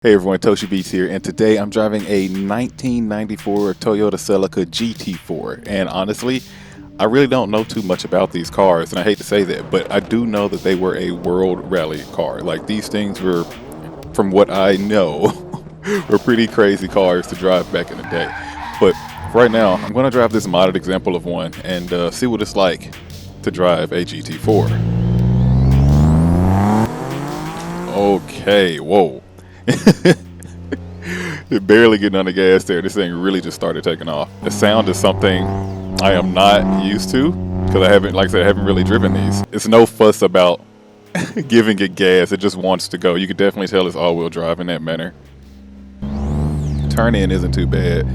Hey everyone, toshiibeats here, and today I'm driving a 1994 Toyota Celica GT4, and honestly, I really don't know too much about these cars, and I hate to say that, but I do know that they were a world rally car. Like, these things were, from what I know, were pretty crazy cars to drive back in the day. But right now, I'm going to drive this modded example of one and see what it's like to drive a GT4. Okay, whoa. Barely getting on the gas there. This thing really just started taking off. The sound is something I am not used to because I haven't, like I said, I haven't really driven these. It's no fuss about giving it gas. It just wants to go. You can definitely tell it's all-wheel drive in that manner. Turn in isn't too bad.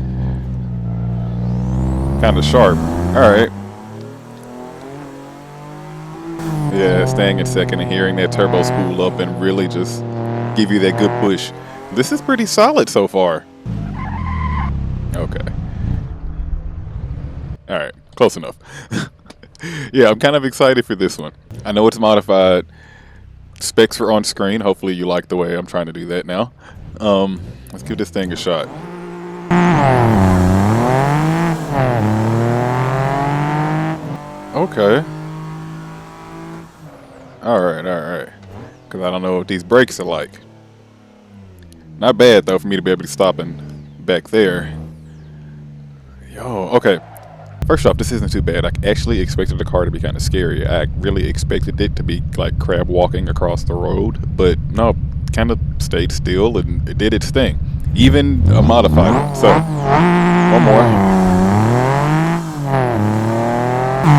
Kind of sharp. All right. Yeah, staying in second and hearing that turbo spool up and really just give you that good push. This is pretty solid so far. Okay. All right, close enough. Yeah, I'm kind of excited for this one. I know it's modified. Specs are on screen. Hopefully you like the way I'm trying to do that now. Let's give this thing a shot. Okay. All right. Because I don't know what these brakes are like. Not bad, though, for me to be able to stop and back there. Yo, okay. First off, this isn't too bad. I actually expected the car to be kind of scary. I really expected it to be like crab walking across the road. But no, kind of stayed still and it did its thing. Even a modified one. So, one more.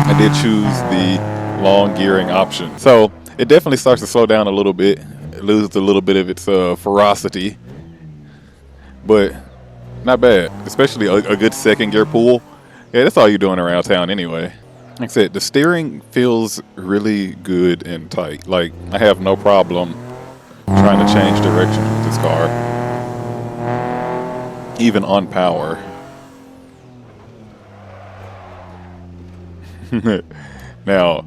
I did choose the long gearing option. So, it definitely starts to slow down a little bit. It loses a little bit of its ferocity. But not bad, especially a good second gear pull. Yeah, that's all you're doing around town anyway. Like I said, the steering feels really good and tight. Like, I have no problem trying to change directions with this car, even on power. Now,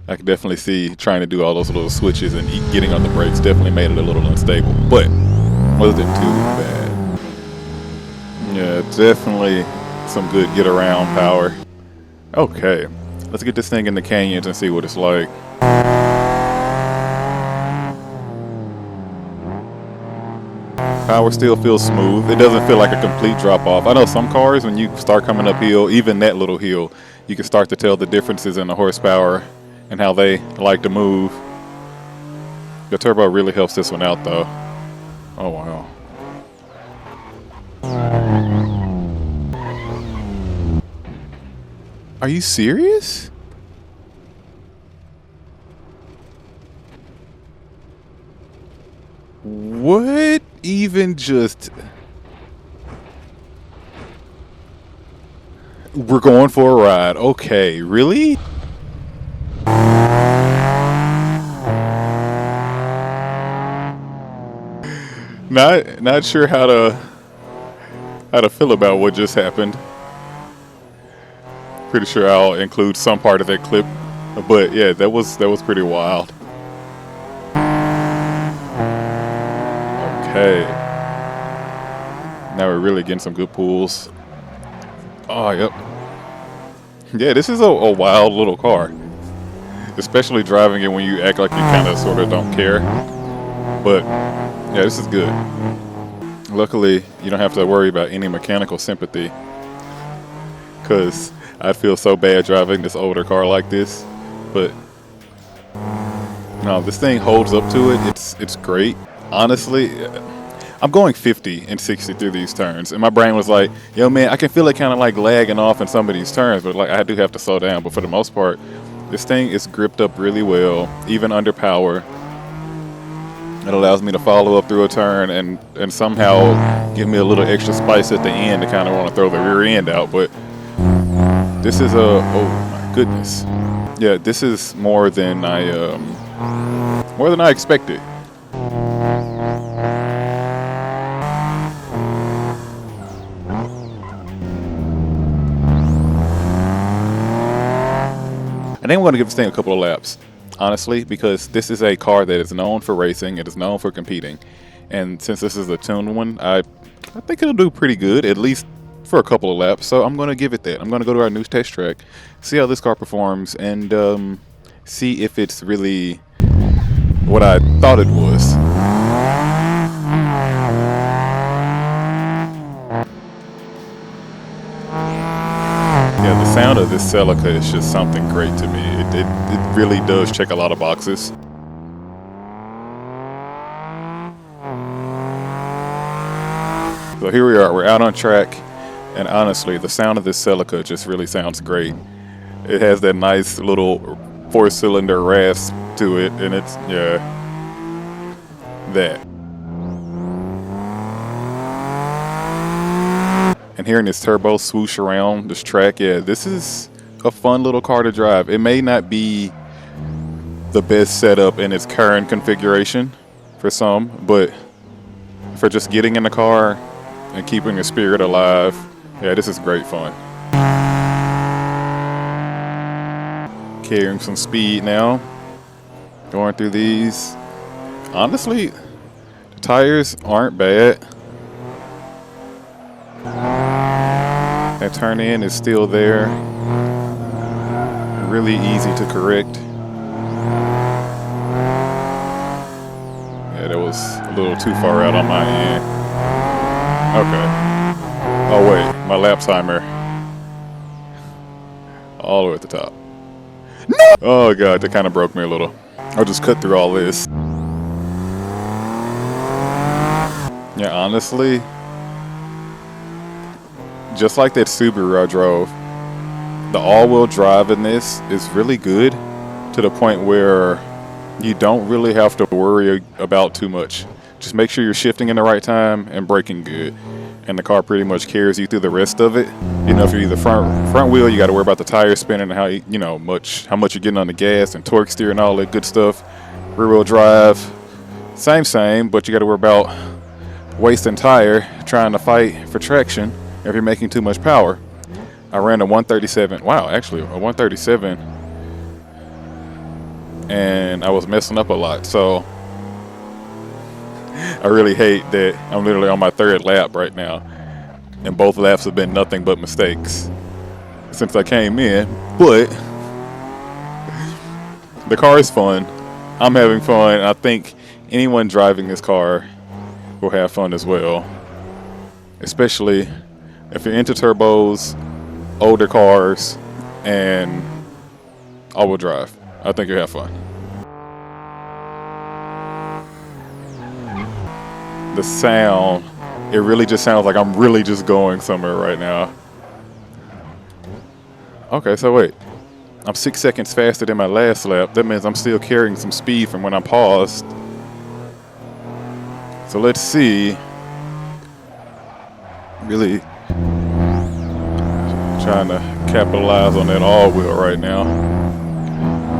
I can definitely see trying to do all those little switches and getting on the brakes definitely made it a little unstable, but wasn't too bad. Yeah, definitely some good get around power. Okay, let's get this thing in the canyons and see what it's like. Power still feels smooth. It doesn't feel like a complete drop off. I know some cars, when you start coming uphill, even that little hill, you can start to tell the differences in the horsepower and how they like to move. The turbo really helps this one out, though. Oh, wow. Are you serious? What even just... We're going for a ride. Okay, really? Not sure how to feel about what just happened. Pretty sure I'll include some part of that clip, but yeah, that was pretty wild. Okay, now we're really getting some good pulls. Oh, yep. Yeah, this is a wild little car, especially driving it when you act like you kind of sort of don't care. But yeah, this is good. Luckily, you don't have to worry about any mechanical sympathy, because I feel so bad driving this older car like this. But no, this thing holds up to it. It's great. Honestly, I'm going 50 and 60 through these turns, and my brain was like, yo man, I can feel it kind of like lagging off in some of these turns, but like I do have to slow down. But for the most part, this thing is gripped up really well, even under power. It allows me to follow up through a turn and somehow give me a little extra spice at the end to kind of want to throw the rear end out. But this is oh my goodness. Yeah, this is more than I expected. I think I'm going to give this thing a couple of laps, honestly, because this is a car that is known for racing. It is known for competing. And since this is a tuned one, I think it'll do pretty good, at least for a couple of laps. So I'm going to give it that. I'm going to go to our new test track, see how this car performs, and see if it's really what I thought it was. Yeah, the sound of this Celica is just something great to me. It really does check a lot of boxes. So here we are, we're out on track, and honestly, the sound of this Celica just really sounds great. It has that nice little 4-cylinder rasp to it, and it's, yeah, that. And hearing this turbo swoosh around this track, yeah, this is a fun little car to drive. It may not be the best setup in its current configuration for some, but for just getting in the car and keeping the spirit alive, yeah, this is great fun. Carrying some speed now, going through these. Honestly, the tires aren't bad. That turn in is still there. Really easy to correct. Yeah, that was a little too far out on my end. Okay. Oh wait, my lap timer. All the way at the top. No! Oh god, that kind of broke me a little. I'll just cut through all this. Yeah, honestly, just like that Subaru I drove, the all-wheel drive in this is really good to the point where you don't really have to worry about too much. Just make sure you're shifting in the right time and braking good, and the car pretty much carries you through the rest of it. You know, if you're either front wheel, you got to worry about the tires spinning and how much you're getting on the gas and torque steer and all that good stuff. Rear wheel drive, same, but you got to worry about wasting tire trying to fight for traction if you're making too much power. I ran a 137. Wow, actually a 137, and I was messing up a lot. So I really hate that I'm literally on my 3rd lap right now, and both laps have been nothing but mistakes since I came in. But the car is fun. I'm having fun. I think anyone driving this car will have fun as well, especially if you're into turbos, older cars, and all-wheel drive. I think you'll have fun. The sound, it really just sounds like I'm really just going somewhere right now. Okay, so wait. I'm 6 seconds faster than my last lap. That means I'm still carrying some speed from when I paused. So let's see. Really trying to capitalize on that all-wheel right now.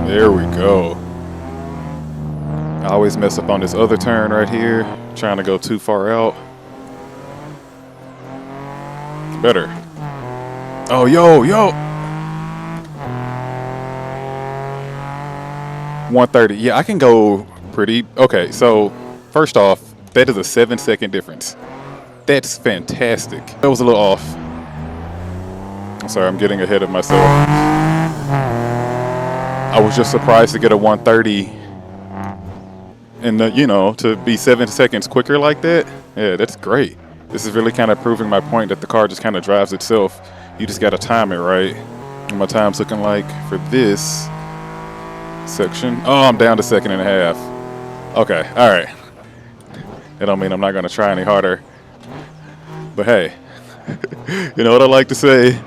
There we go. I always mess up on this other turn right here, trying to go too far out. Better. Oh, yo. 130. Yeah, I can go pretty. Okay, so first off, that is a 7-second difference. That's fantastic. That was a little off. I'm sorry, I'm getting ahead of myself. I was just surprised to get a 130 and, to be 7 seconds quicker like that. Yeah, that's great. This is really kind of proving my point that the car just kind of drives itself. You just got to time it right. And my time's looking like for this section. Oh, I'm down to 1.5 seconds. Okay, all right. That don't mean I'm not going to try any harder. But hey, you know what I like to say?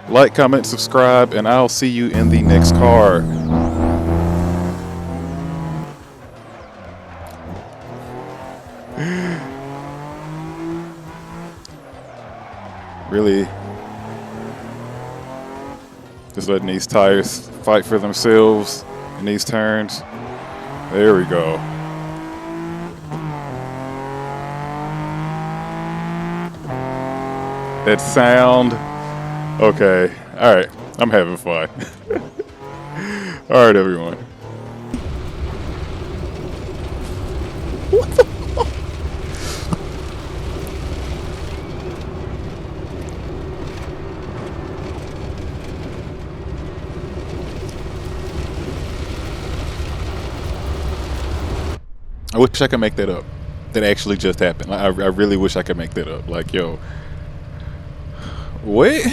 Like, comment, subscribe, and I'll see you in the next car. Really just letting these tires fight for themselves in these turns. There we go. That sound. Okay. All right. I'm having fun. All right, everyone. What the fuck? I wish I could make that up. That actually just happened. I really wish I could make that up. Like, yo, what?